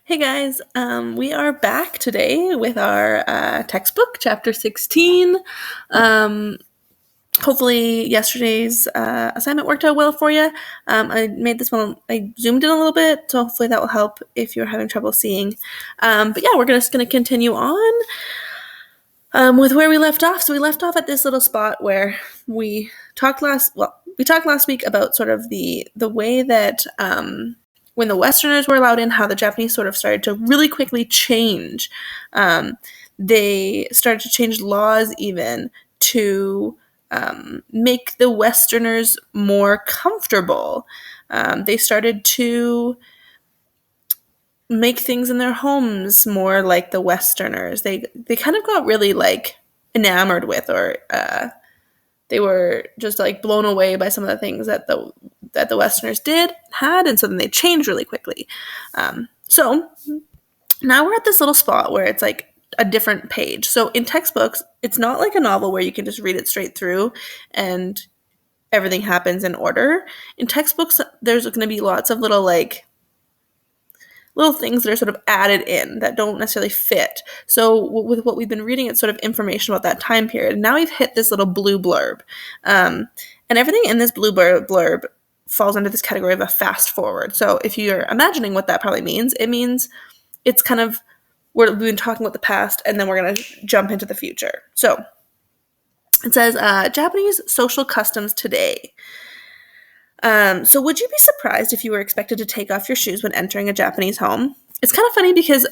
Hey guys, we are back today with our textbook, chapter 16. Um, Hopefully, yesterday's assignment worked out well for you. I made this one, I zoomed in a little bit, so hopefully that will help if you're having trouble seeing. But yeah, we're just going to continue on with where we left off. So we left off at this little spot where we talked last week about sort of the way that when the Westerners were allowed in, how the Japanese sort of started to really quickly change. They started to change laws even to make the Westerners more comfortable. They started to make things in their homes more like the Westerners. They kind of got really like enamored with, or they were just like blown away by some of the things that the Westerners had, and so then they changed really quickly. So now we're at this little spot where it's like a different page. So in textbooks, it's not like a novel where you can just read it straight through and everything happens in order. In textbooks, there's going to be lots of little things that are sort of added in that don't necessarily fit. So with what we've been reading, it's sort of information about that time period. And now we've hit this little blue blurb. And everything in this blue blurb falls under this category of a fast forward. So if you're imagining what that probably means, it means it's kind of, we've been talking about the past, and then we're going to jump into the future. So it says, Japanese social customs today. So would you be surprised if you were expected to take off your shoes when entering a Japanese home? It's kind of funny because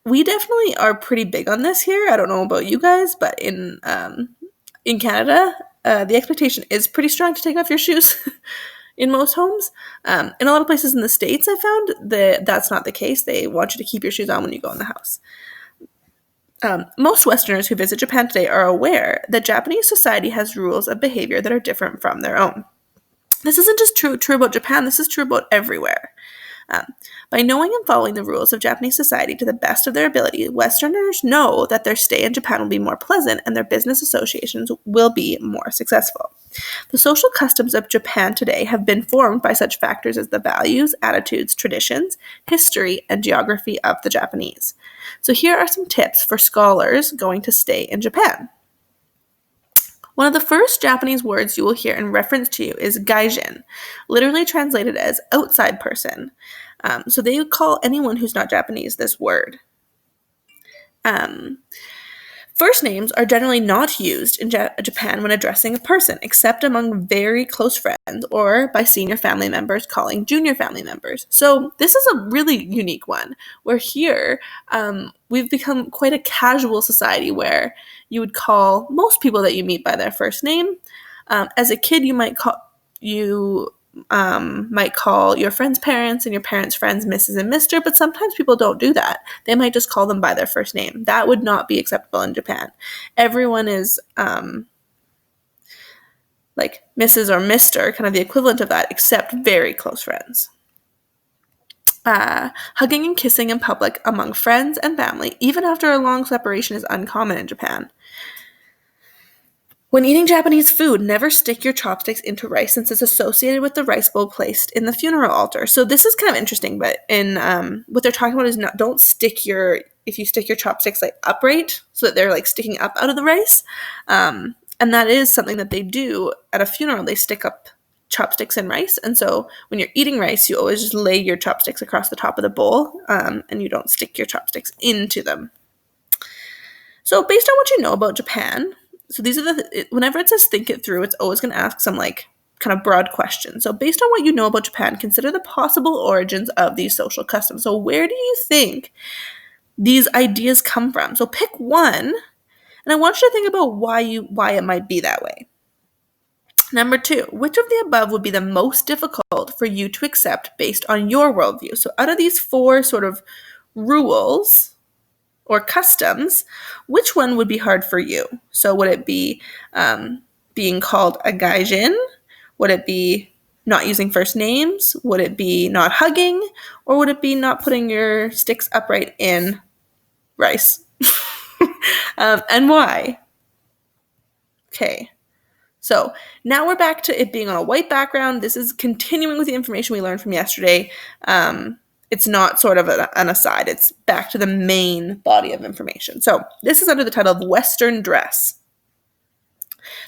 we definitely are pretty big on this here. I don't know about you guys, but in Canada, the expectation is pretty strong to take off your shoes in most homes. In a lot of places in the States, I found that that's not the case. They want you to keep your shoes on when you go in the house. Most Westerners who visit Japan today are aware that Japanese society has rules of behavior that are different from their own. This isn't just true about Japan, this is true about everywhere. By knowing and following the rules of Japanese society to the best of their ability, Westerners know that their stay in Japan will be more pleasant and their business associations will be more successful. The social customs of Japan today have been formed by such factors as the values, attitudes, traditions, history, and geography of the Japanese. So here are some tips for scholars going to stay in Japan. One of the first Japanese words you will hear in reference to you is gaijin, literally translated as outside person. So they would call anyone who's not Japanese this word. First names are generally not used in Japan when addressing a person, except among very close friends or by senior family members calling junior family members. So this is a really unique one, where here we've become quite a casual society where you would call most people that you meet by their first name. As a kid, you might call your friend's parents and your parents' friends Mrs. and Mr., but sometimes people don't do that. They might just call them by their first name. That would not be acceptable in Japan. Everyone is like Mrs. or Mr., kind of the equivalent of that, except very close friends. Hugging and kissing in public among friends and family, even after a long separation, is uncommon in Japan. When eating Japanese food, never stick your chopsticks into rice since it's associated with the rice bowl placed in the funeral altar. So this is kind of interesting, but in what they're talking about is don't if you stick your chopsticks like upright so that they're like sticking up out of the rice. And that is something that they do at a funeral. They stick up chopsticks in rice. And so when you're eating rice, you always just lay your chopsticks across the top of the bowl, and you don't stick your chopsticks into them. So based on what you know about Japan, so these are whenever it says think it through, it's always going to ask some like kind of broad questions. So based on what you know about Japan, consider the possible origins of these social customs. So where do you think these ideas come from? So pick one, and I want you to think about why it might be that way. Number 2, which of the above would be the most difficult for you to accept based on your worldview? So out of these 4 sort of rules or customs, which one would be hard for you? So would it be being called a gaijin? Would it be not using first names? Would it be not hugging? Or would it be not putting your sticks upright in rice? And why? Okay. So now we're back to it being on a white background. This is continuing with the information we learned from yesterday. And it's not sort of an aside. It's back to the main body of information. So this is under the title of Western Dress.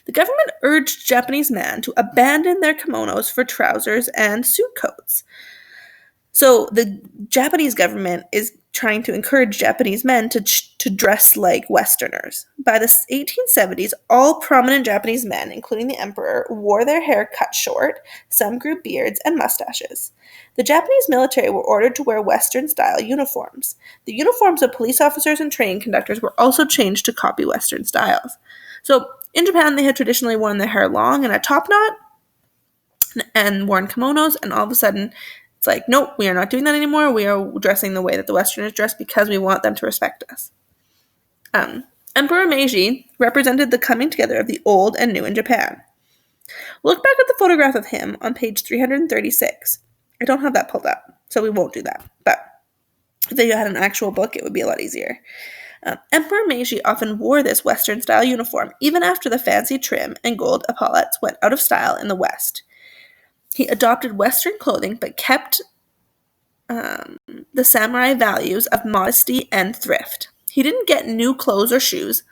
The government urged Japanese men to abandon their kimonos for trousers and suit coats. So the Japanese government is trying to encourage Japanese men to dress like Westerners. By the 1870s, all prominent Japanese men, including the emperor, wore their hair cut short, some grew beards and mustaches. The Japanese military were ordered to wear Western-style uniforms. The uniforms of police officers and train conductors were also changed to copy Western styles. So in Japan, they had traditionally worn their hair long in a top knot and worn kimonos, and all of a sudden, it's like, nope, we are not doing that anymore. We are dressing the way that the Westerners dress because we want them to respect us. Emperor Meiji represented the coming together of the old and new in Japan. Look back at the photograph of him on page 336. I don't have that pulled up, so we won't do that. But if you had an actual book, it would be a lot easier. Emperor Meiji often wore this Western-style uniform, even after the fancy trim and gold epaulets went out of style in the West. He adopted Western clothing but kept the samurai values of modesty and thrift. He didn't get new clothes or shoes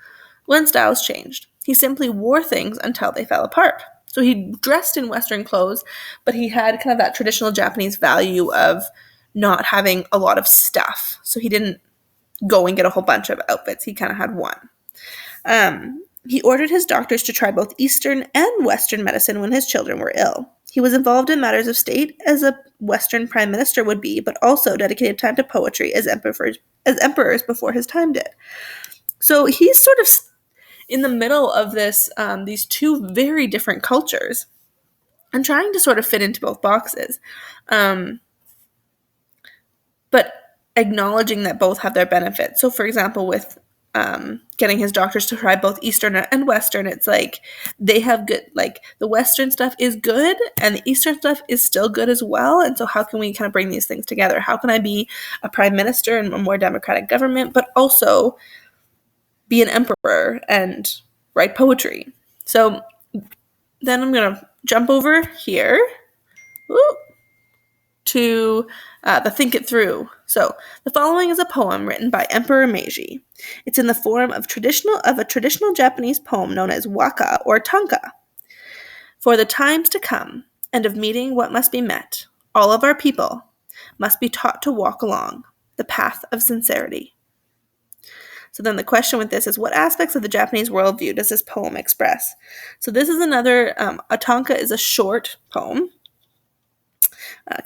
when styles changed. He simply wore things until they fell apart. So he dressed in Western clothes, but he had kind of that traditional Japanese value of not having a lot of stuff. So he didn't go and get a whole bunch of outfits. He kind of had one. He ordered his doctors to try both Eastern and Western medicine when his children were ill. He was involved in matters of state as a Western prime minister would be, but also dedicated time to poetry as emperors before his time did. So he's sort of in the middle of this, these two very different cultures, and trying to sort of fit into both boxes, but acknowledging that both have their benefits. So, for example, with getting his doctors to try both Eastern and Western, it's like they have good, like the Western stuff is good and the Eastern stuff is still good as well. And so how can we kind of bring these things together? How can I be a prime minister in a more democratic government, but also be an emperor and write poetry? So then I'm going to jump over here to the Think It Through. So the following is a poem written by Emperor Meiji. It's in the form of a traditional Japanese poem known as waka or tanka. For the times to come, and of meeting what must be met, all of our people must be taught to walk along the path of sincerity. So then the question with this is, what aspects of the Japanese worldview does this poem express? So this is another, a tanka is a short poem.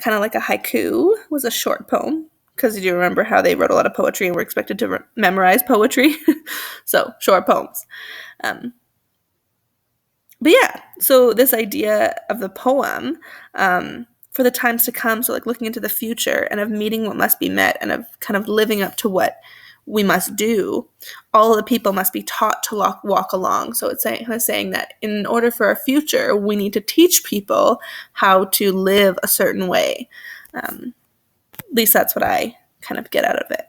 Kind of like a haiku was a short poem, because you remember how they wrote a lot of poetry and were expected to memorize poetry. So short poems. But yeah, so this idea of the poem, for the times to come, so like looking into the future and of meeting what must be met and of kind of living up to what we must do, all of the people must be taught to walk along. So it's saying that in order for our future, we need to teach people how to live a certain way. At least that's what I kind of get out of it.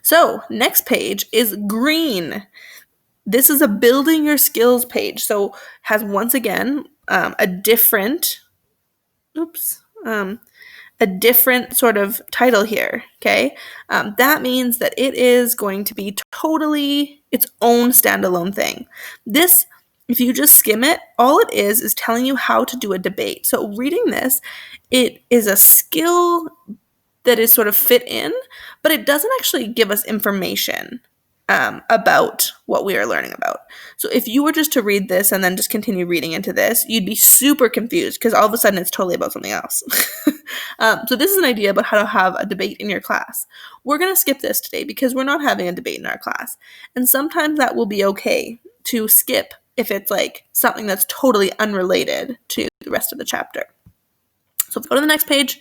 So next page is green. This is a building your skills page. So has once again a different sort of title here, okay? That means that it is going to be totally its own standalone thing. This, if you just skim it, all it is telling you how to do a debate. So reading this, it is a skill that is sort of fit in, but it doesn't actually give us information about what we are learning about. So if you were just to read this and then just continue reading into this, you'd be super confused because all of a sudden it's totally about something else. So this is an idea about how to have a debate in your class. We're going to skip this today because we're not having a debate in our class. And sometimes that will be okay to skip if it's like something that's totally unrelated to the rest of the chapter. So if we go to the next page,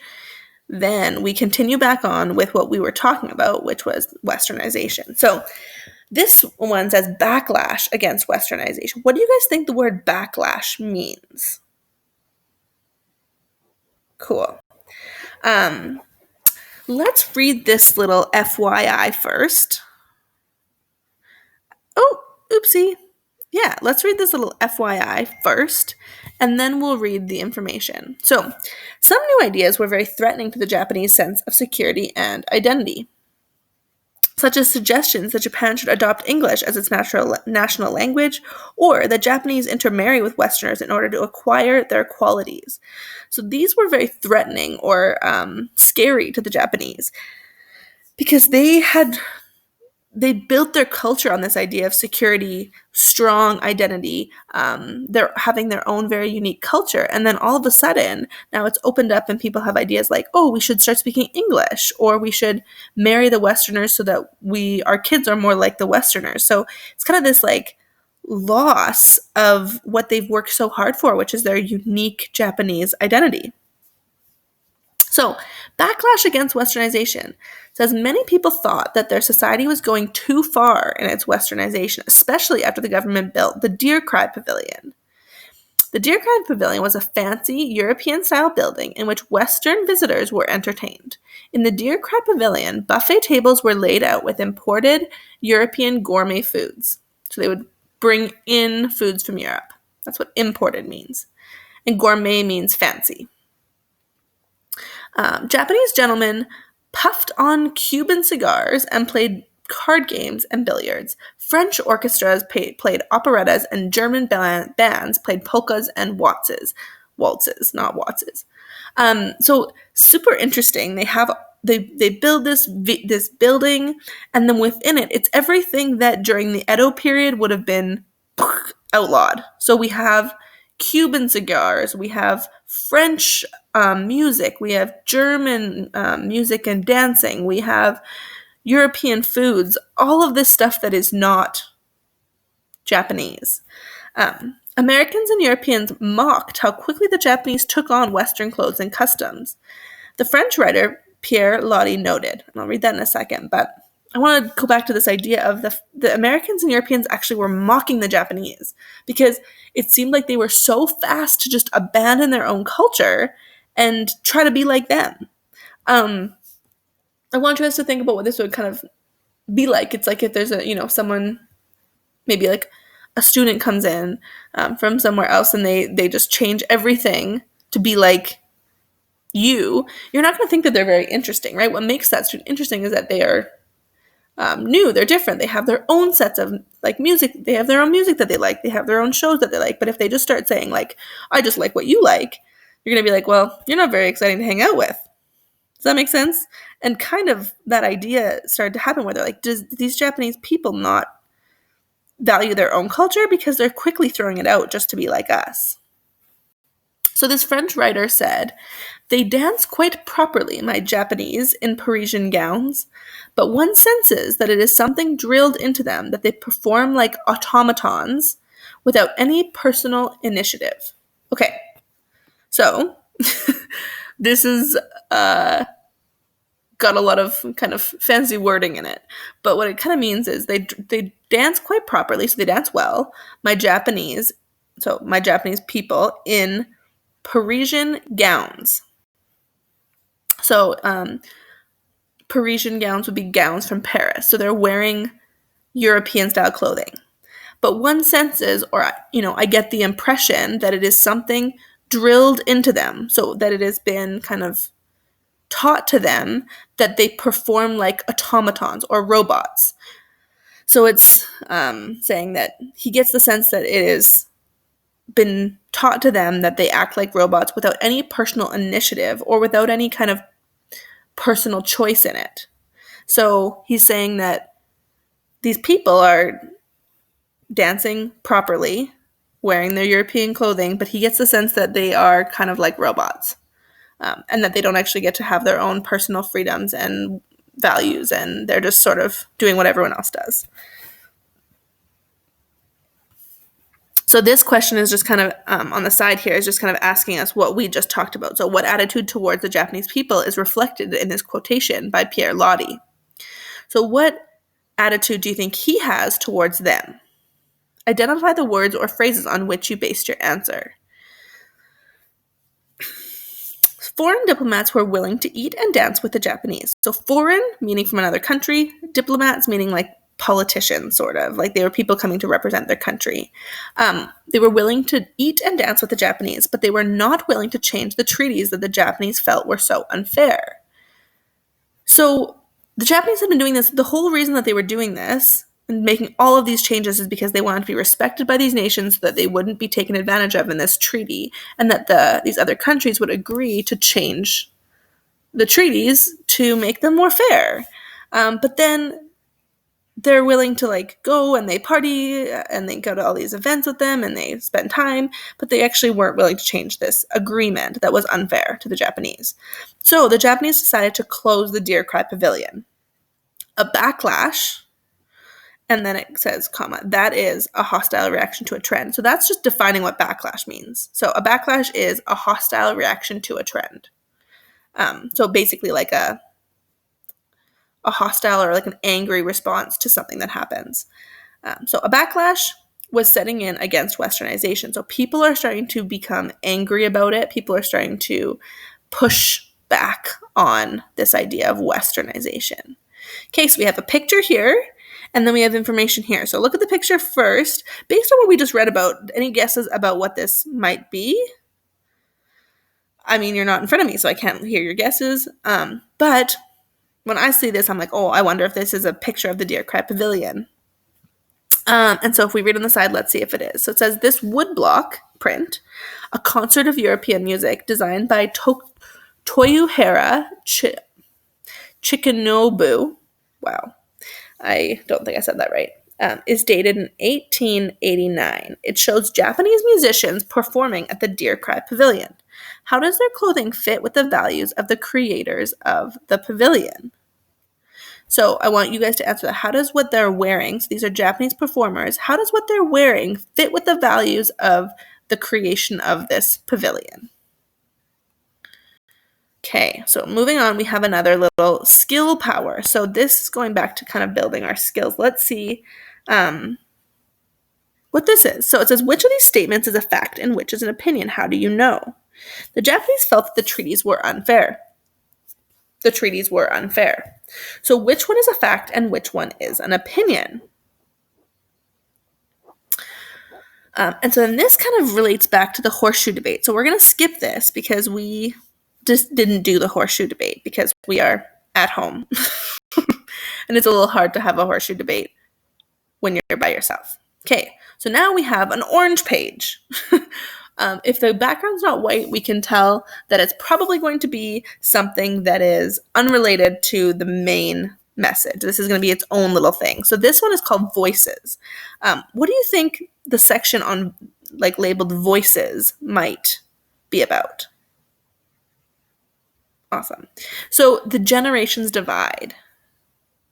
then we continue back on with what we were talking about, which was Westernization. So this one says backlash against Westernization. What do you guys think the word backlash means? Cool. Let's read this little FYI first. Oh, oopsie. Yeah, let's read this little FYI first, and then we'll read the information. So, some new ideas were very threatening to the Japanese sense of security and identity, such as suggestions that Japan should adopt English as its national language, or that Japanese intermarry with Westerners in order to acquire their qualities. So these were very threatening or scary to the Japanese, because they built their culture on this idea of security, strong identity. They're having their own very unique culture. And then all of a sudden, now it's opened up and people have ideas like, oh, we should start speaking English, or we should marry the Westerners so that our kids are more like the Westerners. So it's kind of this like loss of what they've worked so hard for, which is their unique Japanese identity. So, backlash against westernization says many people thought that their society was going too far in its westernization, especially after the government built the Deer Cry Pavilion. The Deer Cry Pavilion was a fancy European-style building in which Western visitors were entertained. In the Deer Cry Pavilion, buffet tables were laid out with imported European gourmet foods. So they would bring in foods from Europe. That's what imported means. And gourmet means fancy. Japanese gentlemen puffed on Cuban cigars and played card games and billiards. French orchestras played operettas, and German bands played polkas and waltzes, not waltzes. So super interesting. They build this building, and then within it, it's everything that during the Edo period would have been outlawed. So we have Cuban cigars, we have French music, we have German music and dancing, we have European foods, all of this stuff that is not Japanese. Americans and Europeans mocked how quickly the Japanese took on Western clothes and customs. The French writer Pierre Loti noted, and I'll read that in a second, but I want to go back to this idea of the Americans and Europeans actually were mocking the Japanese because it seemed like they were so fast to just abandon their own culture and try to be like them. I want you guys to think about what this would kind of be like. It's like if there's someone, maybe like a student comes in from somewhere else and they just change everything to be like you're not going to think that they're very interesting, right? What makes that student interesting is that they are new, they're different, they have their own sets of like music, they have their own music that they like, they have their own shows that they like. But if they just start saying like, I just like what you like, you're going to be like, well, you're not very exciting to hang out with. Does that make sense? And kind of that idea started to happen where they're like, does these Japanese people not value their own culture? Because they're quickly throwing it out just to be like us. So this French writer said, they dance quite properly, my Japanese, in Parisian gowns, but one senses that it is something drilled into them, that they perform like automatons without any personal initiative. Okay, so this is got a lot of kind of fancy wording in it, but what it kind of means is they dance quite properly, so they dance well. My Japanese people in Parisian gowns. So Parisian gowns would be gowns from Paris. So they're wearing European style clothing. But one senses, or I get the impression that it is something drilled into them, so that it has been kind of taught to them that they perform like automatons or robots. So it's saying that he gets the sense that it has been taught to them that they act like robots without any personal initiative or without any kind of personal choice in it. So he's saying that these people are dancing properly, wearing their European clothing, but he gets the sense that they are kind of like robots, and that they don't actually get to have their own personal freedoms and values, and they're just sort of doing what everyone else does. So this question is just kind of, on the side here, is just kind of asking us what we just talked about. So what attitude towards the Japanese people is reflected in this quotation by Pierre Loti? So what attitude do you think he has towards them? Identify the words or phrases on which you based your answer. Foreign diplomats were willing to eat and dance with the Japanese. So foreign, meaning from another country. Diplomats, meaning like politicians, sort of. Like, they were people coming to represent their country. They were willing to eat and dance with the Japanese, but they were not willing to change the treaties that the Japanese felt were so unfair. So the Japanese had been doing this. The whole reason that they were doing this and making all of these changes is because they wanted to be respected by these nations so that they wouldn't be taken advantage of in this treaty, and that these other countries would agree to change the treaties to make them more fair. But then they're willing to like go and they party and they go to all these events with them and they spend time, but they actually weren't willing to change this agreement that was unfair to the Japanese. So the Japanese decided to close the Deer Cry Pavilion. A backlash, and then it says, comma, that is a hostile reaction to a trend. So that's just defining what backlash means. So a backlash is a hostile reaction to a trend. So basically like a hostile or like an angry response to something that happens. So a backlash was setting in against westernization. So people are starting to become angry about it. People are starting to push back on this idea of westernization. Okay, so we have a picture here, and then we have information here. So look at the picture first. Based on what we just read about, any guesses about what this might be? I mean, you're not in front of me, so I can't hear your guesses. But when I see this, I'm like, oh, I wonder if this is a picture of the Deer Cry Pavilion. And so if we read on the side, let's see if it is. So it says, this woodblock print, a concert of European music designed by Toyohara Chikanobu. Wow. I don't think I said that right. Is dated in 1889. It shows Japanese musicians performing at the Deer Cry Pavilion. How does their clothing fit with the values of the creators of the pavilion? So I want you guys to answer that. How does what they're wearing, so these are Japanese performers, how does what they're wearing fit with the values of the creation of this pavilion? Okay, so moving on, we have another little skill power. So this is going back to kind of building our skills. Let's see what this is. So it says, which of these statements is a fact and which is an opinion? How do you know? The Japanese felt that the treaties were unfair. The treaties were unfair. So which one is a fact and which one is an opinion? And so then this kind of relates back to the horseshoe debate. So we're going to skip this because we just didn't do the horseshoe debate because we are at home. And it's a little hard to have a horseshoe debate when you're by yourself. Okay, so now we have an orange page. If the background's not white, we can tell that it's probably going to be something that is unrelated to the main message. This is going to be its own little thing. So this one is called Voices. What do you think the section on like labeled Voices might be about? Awesome. So the generations divide.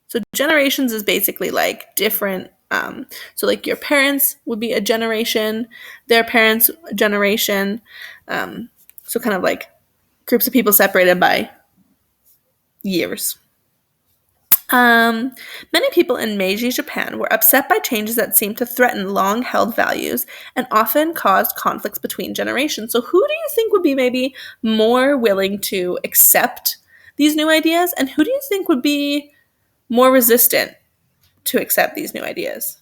So generations is basically like different. So like your parents would be a generation, their parents a generation. So kind of like groups of people separated by years. Many people in Meiji Japan were upset by changes that seemed to threaten long-held values and often caused conflicts between generations. So who do you think would be maybe more willing to accept these new ideas, and who do you think would be more resistant to accept these new ideas?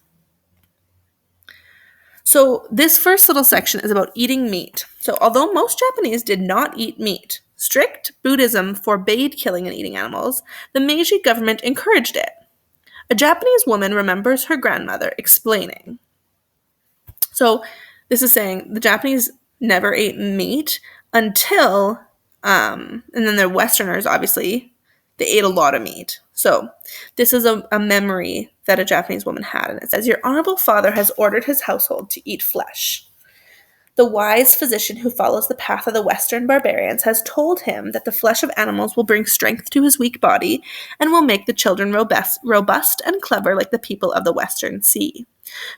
So this first little section is about eating meat. So although most Japanese did not eat meat, strict Buddhism forbade killing and eating animals, the Meiji government encouraged it. A Japanese woman remembers her grandmother explaining. So this is saying the Japanese never ate meat until, and then the Westerners, obviously, they ate a lot of meat. So this is a memory that a Japanese woman had, and it says, your honorable father has ordered his household to eat flesh. The wise physician who follows the path of the Western barbarians has told him that the flesh of animals will bring strength to his weak body and will make the children robust and clever like the people of the Western Sea.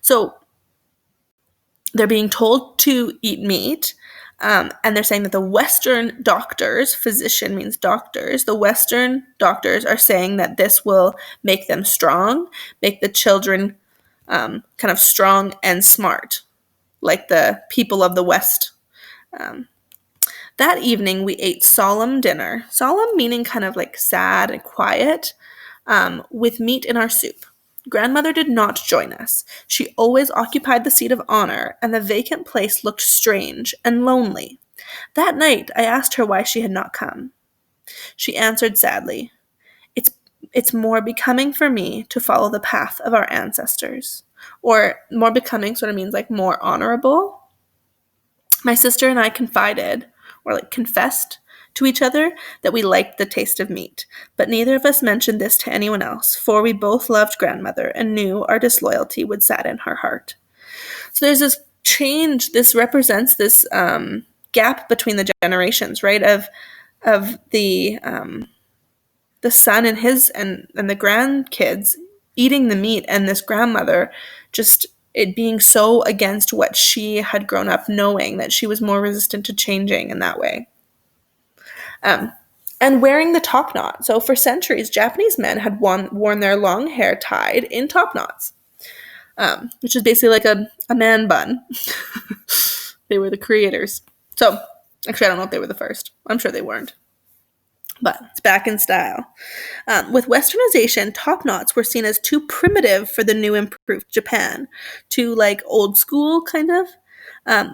So they're being told to eat meat, and they're saying that the Western doctors, physician means doctors, the Western doctors are saying that this will make them strong, make the children kind of strong and smart, like the people of the West. That evening, we ate solemn dinner. Solemn meaning kind of like sad and quiet, with meat in our soup. Grandmother did not join us. She always occupied the seat of honor, and the vacant place looked strange and lonely. That night I asked her why she had not come. She answered sadly, It's it's more becoming for me to follow the path of our ancestors. Or more becoming sort of means like more honorable. My sister and I confided, or like confessed to each other that we liked the taste of meat, but neither of us mentioned this to anyone else, for we both loved grandmother and knew our disloyalty would sadden her heart. So there's this change. This represents this gap between the generations, right? Of the son and his and the grandkids eating the meat, and this grandmother just it being so against what she had grown up knowing, that she was more resistant to changing in that way. And wearing the top knot. So for centuries, Japanese men had worn their long hair tied in top knots, which is basically like a man bun. They were the creators. So actually, I don't know if they were the first. I'm sure they weren't. But it's back in style. With westernization, top knots were seen as too primitive for the new improved Japan, too like old school kind of.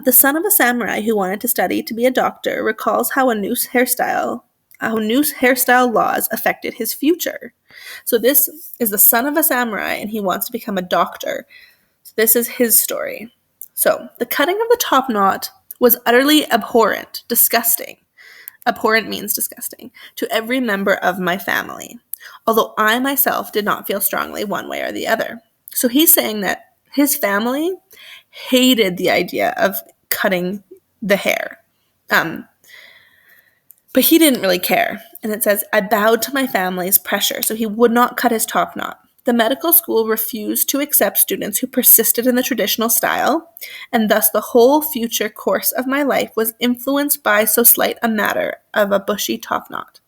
The son of a samurai who wanted to study to be a doctor recalls how new hairstyle laws affected his future. So this is the son of a samurai, and he wants to become a doctor. So this is his story. So the cutting of the top knot was utterly abhorrent, disgusting. Abhorrent means disgusting, to every member of my family, although I myself did not feel strongly one way or the other. So he's saying that his family hated the idea of cutting the hair. But he didn't really care. And it says, I bowed to my family's pressure, so he would not cut his top knot. The medical school refused to accept students who persisted in the traditional style, and thus the whole future course of my life was influenced by so slight a matter of a bushy top knot.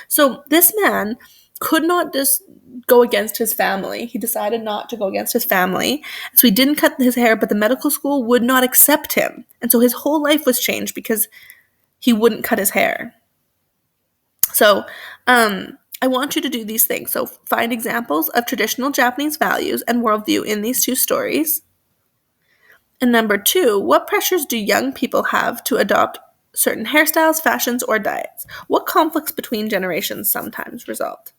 So this man could not just go against his family. He decided not to go against his family. So he didn't cut his hair, but the medical school would not accept him. And so his whole life was changed because he wouldn't cut his hair. So, I want you to do these things. So find examples of traditional Japanese values and worldview in these two stories. And number 2, what pressures do young people have to adopt certain hairstyles, fashions, or diets? What conflicts between generations sometimes result?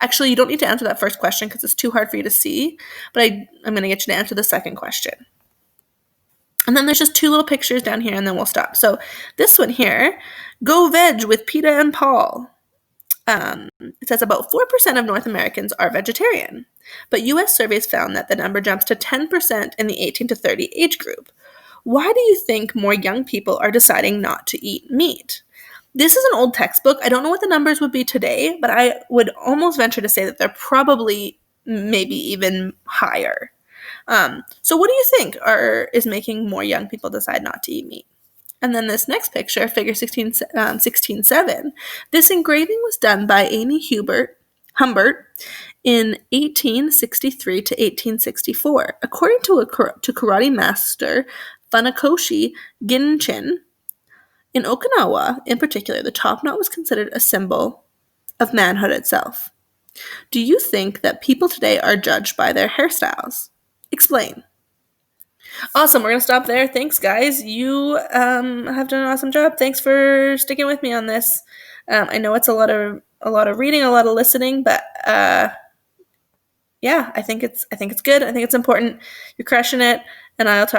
Actually, you don't need to answer that first question because it's too hard for you to see, but I'm going to get you to answer the second question. And then there's just 2 little pictures down here, and then we'll stop. So this one here, go veg with PETA and Paul. It says about 4% of North Americans are vegetarian, but U.S. surveys found that the number jumps to 10% in the 18 to 30 age group. Why do you think more young people are deciding not to eat meat? This is an old textbook. I don't know what the numbers would be today, but I would almost venture to say that they're probably maybe even higher. So what do you think is making more young people decide not to eat meat? And then this next picture, figure 16.7, this engraving was done by Amy Humbert in 1863 to 1864. According to karate master Funakoshi Ginchin, in Okinawa, in particular, the top knot was considered a symbol of manhood itself. Do you think that people today are judged by their hairstyles? Explain. Awesome. We're going to stop there. Thanks, guys. You have done an awesome job. Thanks for sticking with me on this. I know it's a lot of reading, a lot of listening, but yeah, I think it's good. I think it's important. You're crushing it, and I'll talk